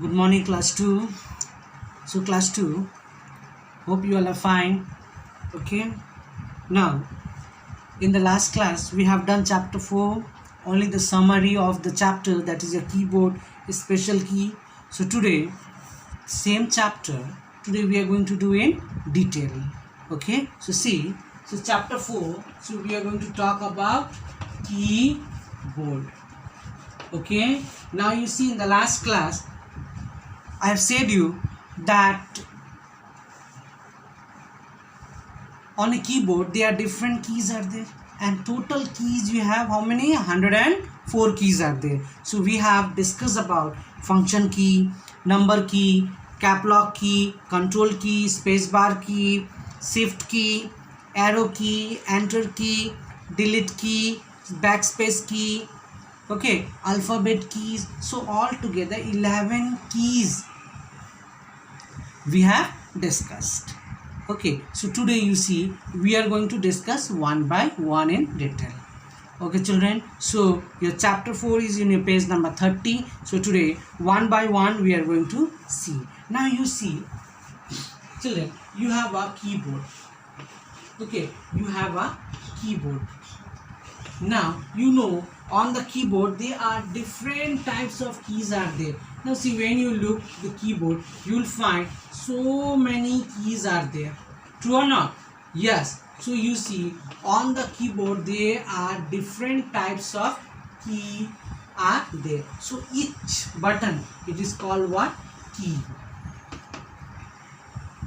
Good morning, class 2. So, class 2, hope you all are fine. Okay. Now, in the last class, we have done chapter 4, only the summary of the chapter, that is a keyboard, a special key. So, today, same chapter, today we are going to do in detail. Okay. So, see, so chapter 4, so we are going to talk about keyboard. Okay. Now, you see, in the last class, I have said you that on a keyboard there are different keys are there, and total keys you have how many? 104 keys are there. So we have discussed about function key, number key, cap lock key, control key, spacebar key, shift key, arrow key, enter key, delete key, backspace key, okay, alphabet keys. So all together 11 keys we have discussed. Okay, so today you see we are going to discuss one by one in detail. Okay children, so your chapter 4 is in your page number 30. So today one by one we are going to see. Now you see children, you have a keyboard. Okay, you have a keyboard. Now you know on the keyboard there are different types of keys are there. Now see, when you look the keyboard, you will find so many keys are there. True or not? Yes. So you see on the keyboard there are different types of key are there. So each button, it is called what? Key.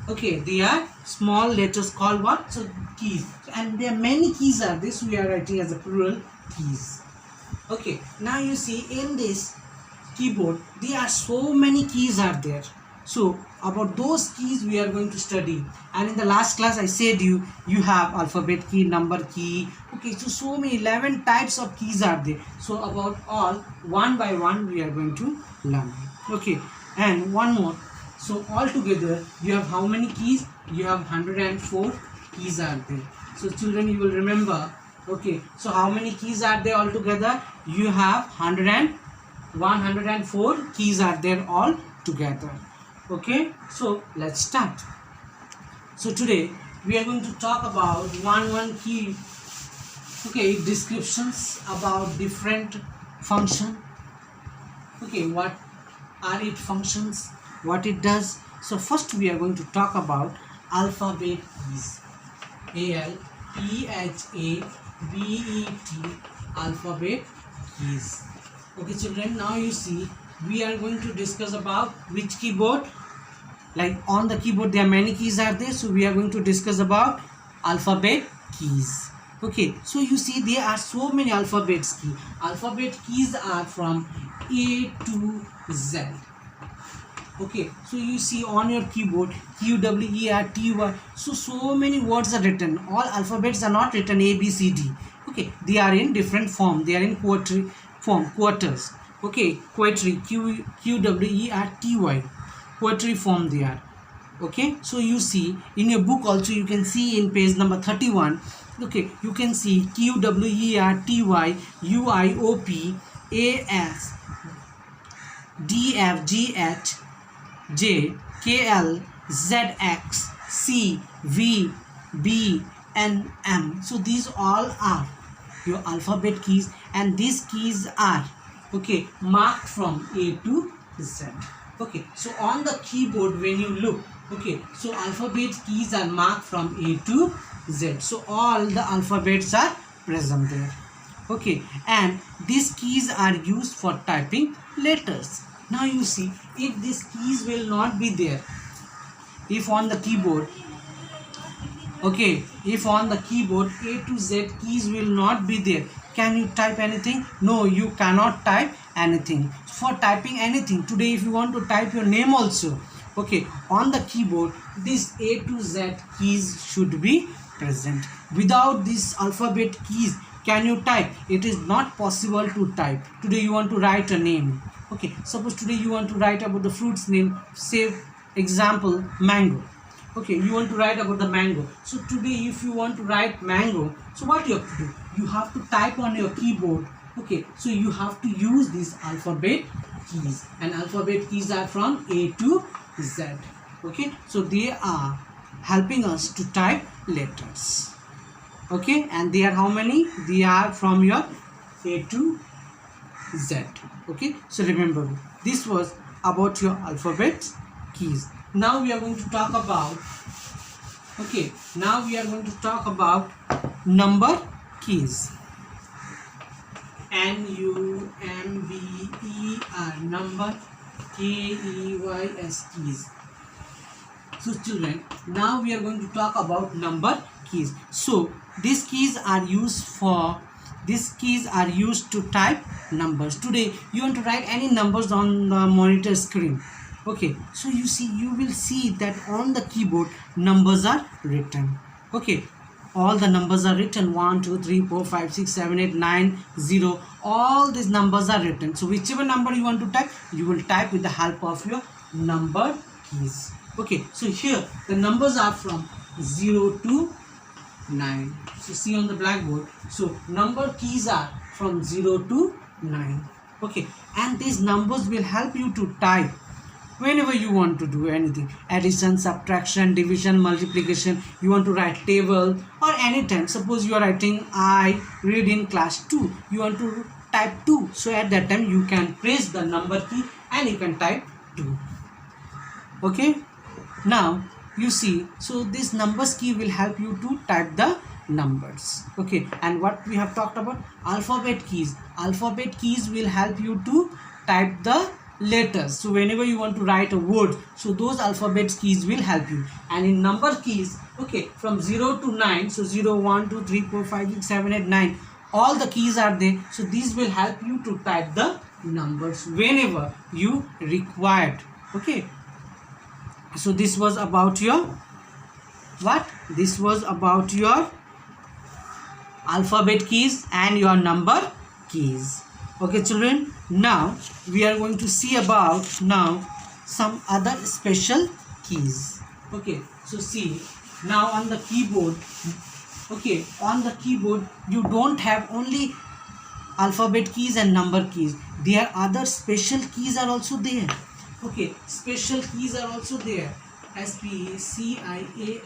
Okay, they are small letters called what? So keys. And there are many keys are this we are writing as a plural keys. Okay, now you see in this keyboard there are so many keys are there. So about those keys we are going to study. And in the last class I said you have alphabet key, number key. Okay, so many 11 types of keys are there. So about all one by one we are going to learn. Okay, and one more. So all together you have how many keys? You have 104 keys are there. So children, you will remember. Okay, so how many keys are there all together? You have 104 keys are there all together. Okay, so let's start. So today we are going to talk about one key. Okay, descriptions about different function. Okay, what are its functions, what it does. So first we are going to talk about alphabet keys. ALPHABET, alphabet keys. Okay children, now you see we are going to discuss about which keyboard. Like on the keyboard there are many keys are there, so we are going to discuss about alphabet keys. Okay, so you see there are so many alphabet keys. Alphabet keys are from A to Z. Okay, so you see on your keyboard QWERTY, so many words are written. All alphabets are not written A B C D. Okay, they are in different form. They are in quartary form, quarters. Okay, quaternary, QWERTY, quaternary form they are. Okay, so you see in your book also you can see in page number 31. Okay, you can see QWERTY, UIOP, AS, DFGH, J, KL, ZX, C, V, B, and M. So these all are your alphabet keys, and these keys are okay marked from A to Z. Okay, so on the keyboard when you look, okay, so alphabet keys are marked from A to Z. So all the alphabets are present there. Okay, and these keys are used for typing letters. Now you see, if these keys will not be there, if on the keyboard, okay, if on the keyboard A to Z keys will not be there, can you type anything? No, you cannot type anything. For typing anything, today if you want to type your name also, okay, on the keyboard these A to Z keys should be present. Without these alphabet keys, can you type? It is not possible to type. Today you want to write a name. Okay, suppose today you want to write about the fruit's name, say example mango. Okay, you want to write about the mango. So today if you want to write mango, so what you have to do? You have to type on your keyboard. Okay, so you have to use this alphabet keys, and alphabet keys are from A to Z. Okay, so they are helping us to type letters. Okay, and they are how many? They are from your A to Z. Okay, so remember, this was about your alphabet keys. Now we are going to talk about, okay, now we are going to talk about number keys. NUMBER, number, KEYS, keys. So children, now we are going to talk about number keys. So these keys are used to type numbers. Today you want to write any numbers on the monitor screen. Okay, so you will see that on the keyboard numbers are written. Okay, all the numbers are written, 1 2 3 4 5 6 7 8 9 0, all these numbers are written. So whichever number you want to type, you will type with the help of your number keys. Okay, so here the numbers are from 0 to 9. So see on the blackboard, so number keys are from 0 to 9. Okay, and these numbers will help you to type whenever you want to do anything, addition, subtraction, division, multiplication. You want to write table, or anytime, suppose you are writing I read in class 2, you want to type 2, so at that time you can press the number key and you can type 2. Okay, now you see, so this numbers key will help you to type the numbers. Okay, and what we have talked about, alphabet keys. Alphabet keys will help you to type the letters. So whenever you want to write a word, so those alphabet keys will help you. And in number keys, okay, from 0 to 9, so 0 1 2 3 4 5 6 7 8 9, all the keys are there. So these will help you to type the numbers whenever you required. Okay, so this was about your what? This was about your alphabet keys and your number keys. Okay children, now we are going to see about now some other special keys. Okay, so see, now on the keyboard, okay, on the keyboard you don't have only alphabet keys and number keys. There are other special keys are also there. Okay, special keys are also there. SPECIAL,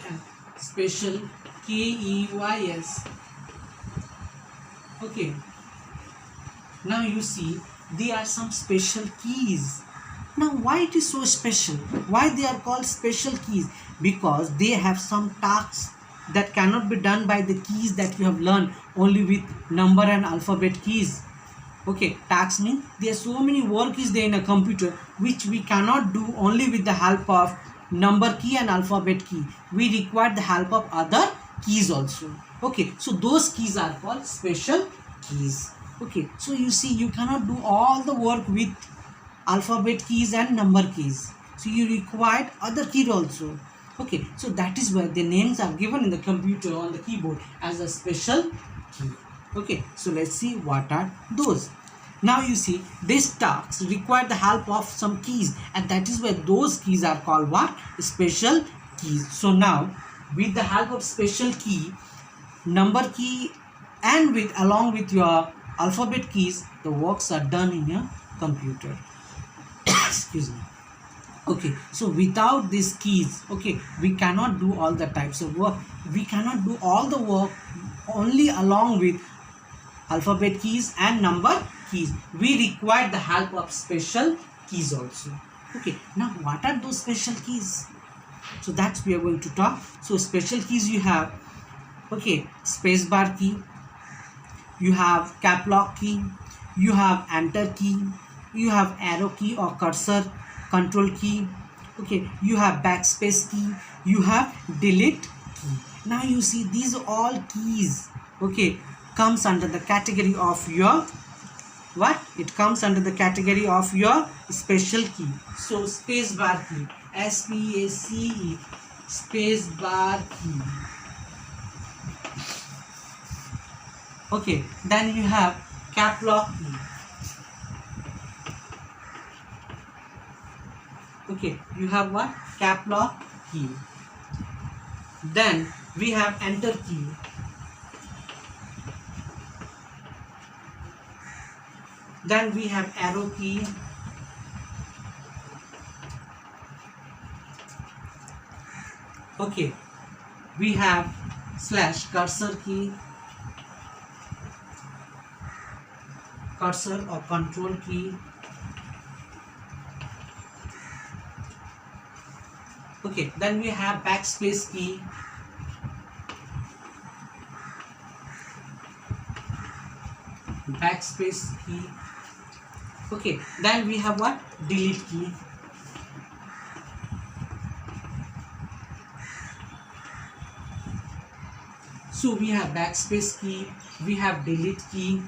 special, KEYS. Okay, now you see there are some special keys. Now why it is so special? Why they are called special keys? Because they have some tasks that cannot be done by the keys that you have learned only with number and alphabet keys. Okay, tasks mean there are so many work is there in a computer which we cannot do only with the help of number key and alphabet key. We require the help of other keys also. Okay, so those keys are called special keys. Okay, so you see, you cannot do all the work with alphabet keys and number keys, so you require other keys also. Okay, so that is why the names are given in the computer on the keyboard as a special key. Okay, so let's see what are those. Now you see, these tasks require the help of some keys, and that is why those keys are called what? Special keys. So now with the help of special key, number key, and along with your alphabet keys, the works are done in your computer. Excuse me. Okay, so without these keys, okay, we cannot do all the types of work. We cannot do all the work only along with alphabet keys and number keys. We require the help of special keys also. Okay, now what are those special keys? So that's we are going to talk. So special keys you have, okay, space bar key, you have cap lock key, you have enter key, you have arrow key or cursor control key, okay, you have backspace key, you have delete key. Now you see, these all keys, okay, comes under the category of your what? It comes under the category of your special key. So space bar key, SPACE, space bar key. Okay, then you have cap lock key. Okay, you have what? Cap lock key. Then we have enter key. Then we have arrow key. Okay, we have slash cursor key, cursor or control key. Okay, then we have backspace key, backspace key. Okay, then we have what? Delete key. So we have backspace key, we have delete key.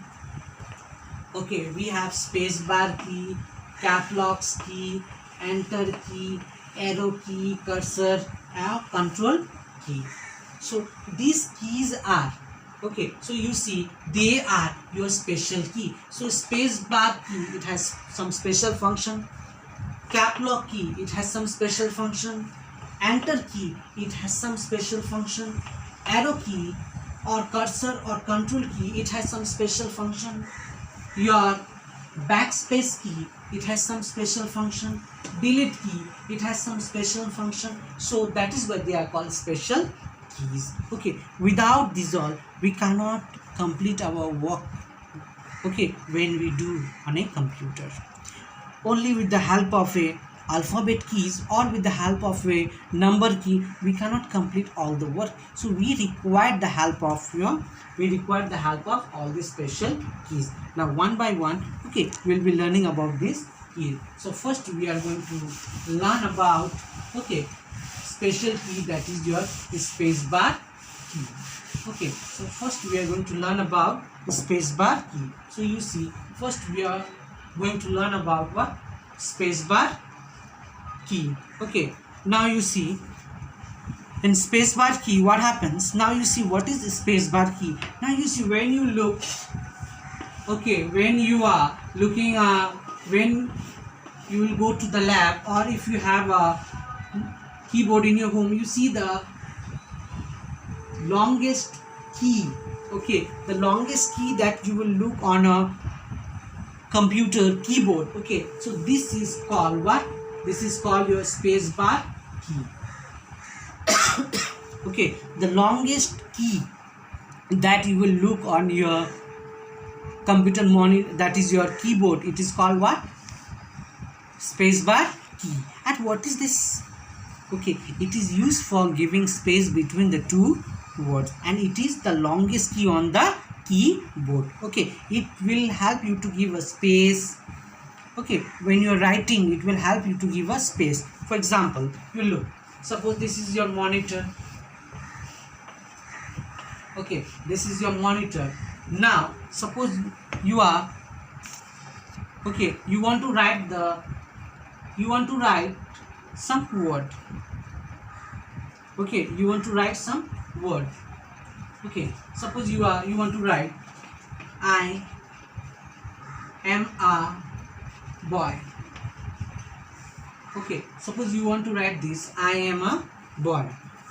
Okay, we have spacebar key, cap locks key, enter key, arrow key, cursor, and control key. So these keys are, okay, so you see they are your special key. So spacebar key, it has some special function. Cap lock key, it has some special function. Enter key, it has some special function. Arrow key or cursor or control key, it has some special function. Your backspace key, it has some special function. Delete key, it has some special function. So that is why they are called special keys. Okay, without these all we cannot complete our work, okay, when we do on a computer. Only with the help of a alphabet keys or with the help of a number key we cannot complete all the work. So we require the help of all these special keys. Now one by one, okay, we'll be learning about this key. So first we are going to learn about, okay, special key, that is your spacebar key. Okay, so first we are going to learn about the spacebar key. So you see, first we are going to learn about what? Spacebar key. Okay, now you see in spacebar key what happens. Now you see what is the spacebar key. Now you see when you look, okay, when you are looking when you will go to the lab, or if you have a keyboard in your home, you see the longest key, okay, the longest key that you will look on a computer keyboard. Okay, so this is called what? This is called your spacebar key. Okay, the longest key that you will look on your computer monitor, that is your keyboard, it is called what? Spacebar key. And what is this? Okay, it is used for giving space between the two words, and it is the longest key on the keyboard. Okay, it will help you to give a space. Okay, when you are writing, it will help you to give a space. For example, you look, suppose this is your monitor. Okay, this is your monitor. Now suppose you are, okay, you want to write some word. Okay, you want to write some word. Okay, suppose you want to write I am a boy. Okay, suppose you want to write this, I am a boy.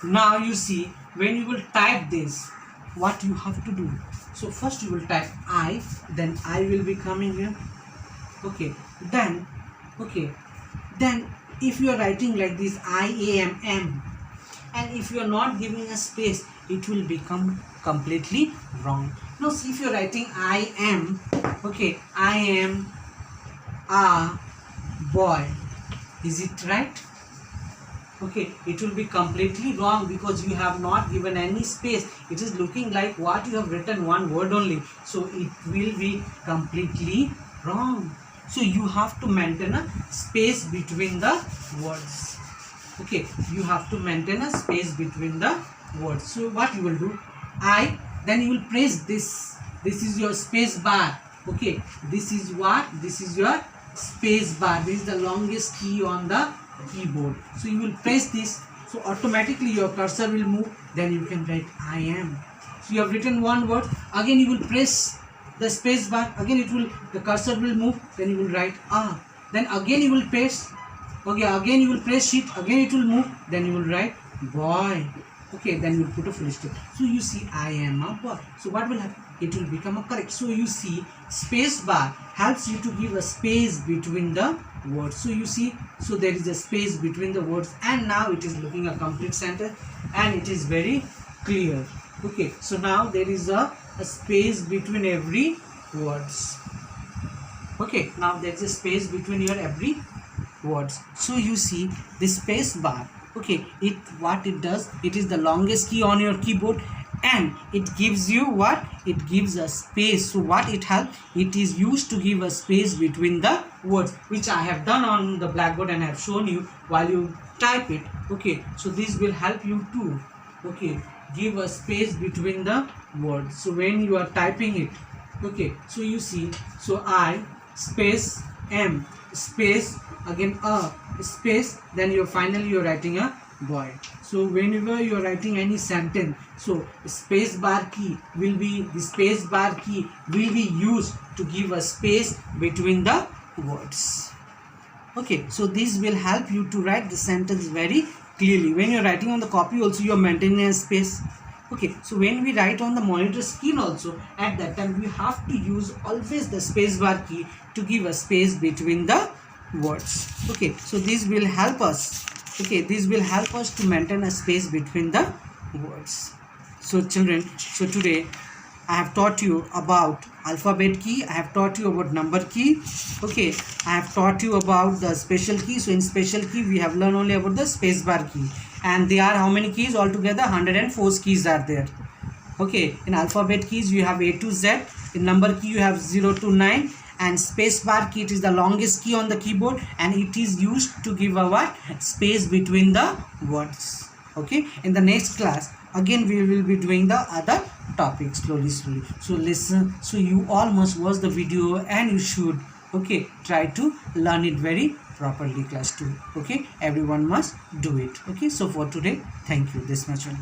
Now you see, when you will type this, what you have to do. So first you will type I, then I will be coming here. Okay, then if you are writing like this, I am m, and if you are not giving a space, it will become completely wrong. Now see, if you are writing I am, okay, I am a boy, is it right? Okay, it will be completely wrong because you have not given any space. It is looking like what you have written one word only, so it will be completely wrong. So you have to maintain a space between the words. Okay, you have to maintain a space between the words. So what you will do, I, then you will press this. This is your space bar. Okay, this is what? This is your space bar. This is the longest key on the keyboard. So you will press this, so automatically your cursor will move, then you can write I am. So you have written one word, again you will press the space bar, again the cursor will move, then you will write ah, then again you will press, okay, again you will press it, again it will move, then you will write boy. Okay, then you will put a full stop. So you see I am a boy. So what will happen? it will become a correct. So you see, space bar helps you to give a space between the words. So you see, so there is a space between the words, and now it is looking a complete sentence and it is very clear. Okay, so now there is a space between every words. Okay, now there is a space between your every words. So you see the space bar, okay, it what it does, it is the longest key on your keyboard, and it gives you what, it gives a space. So what it helps, it is used to give a space between the words, which I have done on the blackboard and I have shown you while you type it. Okay, so this will help you to, okay, give a space between the words. So when you are typing it, okay, so you see, so I space M space again a space, then you're finally you're writing a boy. So whenever you're writing any sentence, so space bar key will be, the space bar key will be used to give a space between the words. Okay, so this will help you to write the sentence very clearly. When you're writing on the copy also, you're maintaining a space. Okay, so when we write on the monitor screen also, at that time we have to use always the space bar key to give a space between the words. Okay, so this will help us, okay, this will help us to maintain a space between the words. So children, so today I have taught you about alphabet key, I have taught you about number key, okay, I have taught you about the special key. So in special key we have learned only about the space bar key, and there are how many keys altogether? 104 keys are there. Okay, in alphabet keys you have A to Z, in number key you have 0 to 9, and space bar key, it is the longest key on the keyboard, and it is used to give a what, space between the words. Okay, in the next class again we will be doing the other topics slowly. So listen, so you all must watch the video and you should, okay, try to learn it very properly class 2. Okay, everyone must do it. Okay, so for today, thank you, this much only.